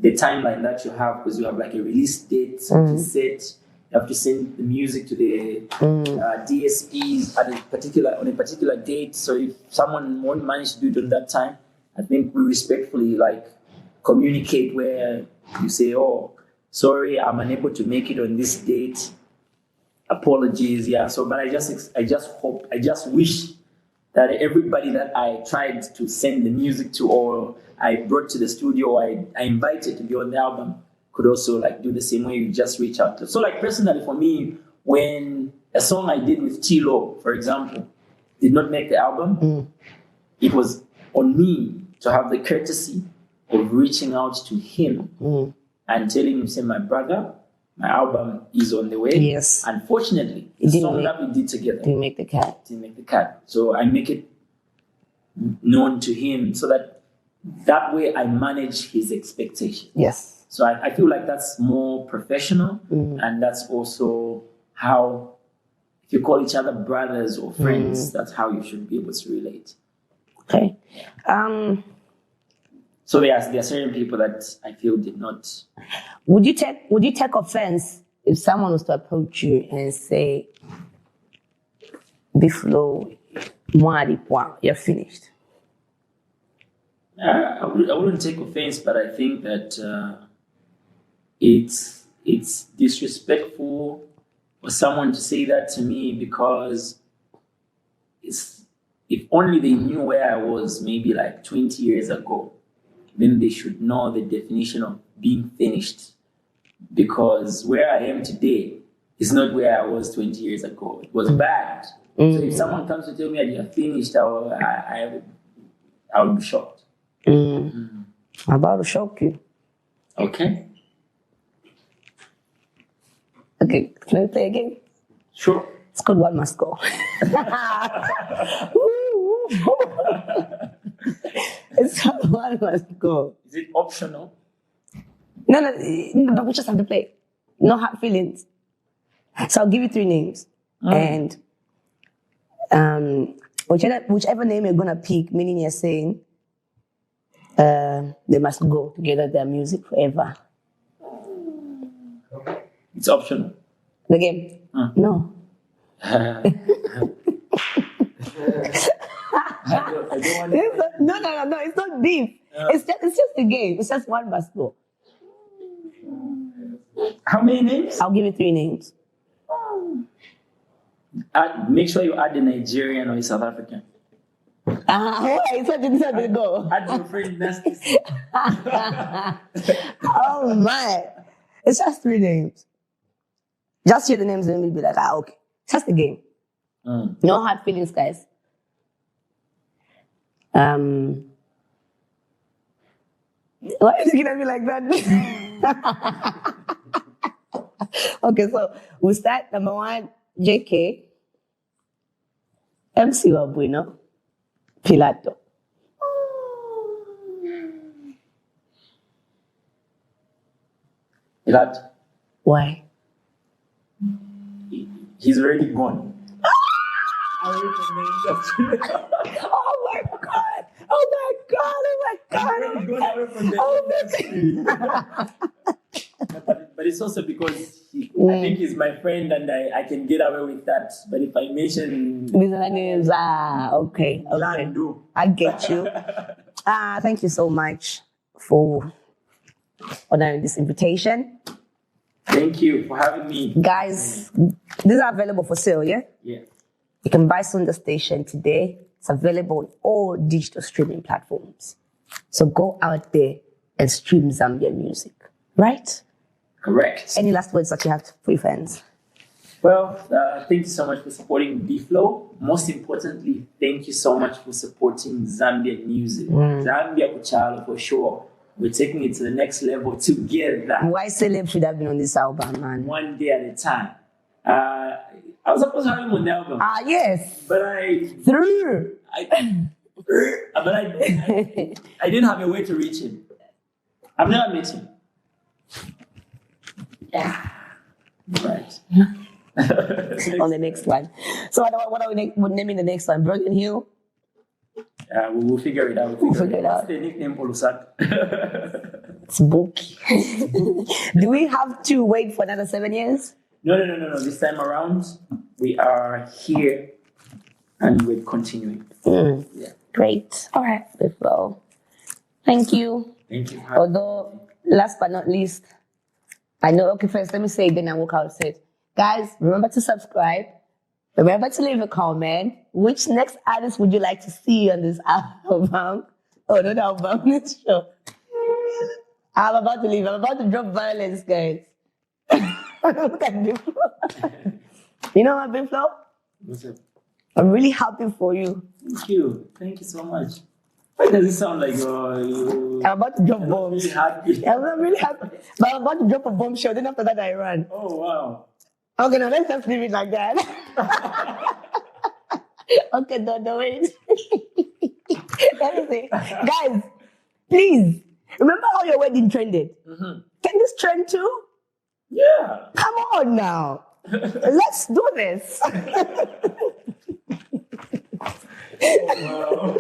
the timeline that you have, because you have like a release date to set, you have to send the music to the DSPs on a particular date. So if someone won't manage to do it on that time, I think we respectfully like communicate where you say, "Oh, sorry, I'm unable to make it on this date. Apologies." Yeah. So, but I just wish that everybody that I tried to send the music to or I brought to the studio, I invited to be on the album, could also like do the same way. You just reach out. So like personally for me, when a song I did with Chellah, for example, did not make the album, it was on me to have the courtesy of reaching out to him and telling him, say, my brother, my album is on the way. Yes. Unfortunately, the song that we did together didn't make the cut. So I make it known to him so that way I manage his expectations. Yes. So I feel like that's more professional, and that's also how, if you call each other brothers or friends, that's how you should be able to relate. Okay. So there are certain people that I feel did not. Would you take offense if someone was to approach you and say, "Biflo, you're finished"? I wouldn't take offense, but I think that it's disrespectful for someone to say that to me, because if only they knew where I was maybe like 20 years ago, then they should know the definition of being finished. Because where I am today is not where I was 20 years ago. It was bad. So if someone comes to tell me that you're finished, I would be shocked. I'm about to shock you. Okay. Okay, can we play again? Sure. It's called One Must Go. Woo, Someone must go. Is it optional? No, but we just have to play. No hard feelings. So I'll give you 3 names. And whichever name you're gonna pick, meaning you're saying they must go together, their music forever. It's optional. The game? No. I don't want to. No, it's not deep. It's just a game. It's just one must go. How many names? I'll give you 3 names. Make sure you add a Nigerian or a South African. It's not to go. Add your friend Nasty. Oh my. It's just 3 names. Just hear the names and we'll be like, okay. It's just a game. No hard feelings, guys. Why are you looking at me like that? Okay, so we'll start. Number 1, JK. MC Wabuino. Pilato. Pilato. Why? He's already gone. Oh my God! Oh my God! But it's also because I think he's my friend and I can get away with that. But if I mention these are names, okay. I get you. Thank you so much for honoring this invitation. Thank you for having me. Guys, these are available for sale, yeah? Yeah. You can buy Sunda Station today. It's available on all digital streaming platforms. So go out there and stream Zambian music, right? Correct. Any last words that you have for your fans? Well, thank you so much for supporting D-Flow. Most importantly, thank you so much for supporting Zambian music. Zambia Chellah for sure. We're taking it to the next level together. Why Celeb should have been on this album, man? One day at a time. I was supposed to have him on the album. Yes. But I didn't have a way to reach him. I've never met him. Yeah. Right. On the next one. So what are we naming the next one? Broken Hill? We'll figure it out. We'll figure it out. What's the nickname for Lusat? It's Bookie. Do we have to wait for another 7 years? No. This time around, we are here and we're continuing. Yeah. Great. All right. Well, thank you. Thank you. Although, last but not least, I know, okay, first, let me say it, then I walk out and say it. Guys, remember to subscribe. Remember to leave a comment. Which next artist would you like to see on this album? Oh, not album, this show. I'm about to leave. I'm about to drop violence, guys. Look at Biflo. You know what, Biflo? What's up? I'm really happy for you. Thank you. Thank you so much. Why does it sound like you? I'm about to drop bombs. Really happy. I'm not really happy. But I'm about to drop a bombshell. Then after that, I run. Oh, wow. Okay, now let's just leave it like that. Okay, no, wait. Let me see. Guys, please, remember how your wedding trended? Can this trend too? Yeah. Come on now. Let's do this. Oh, wow.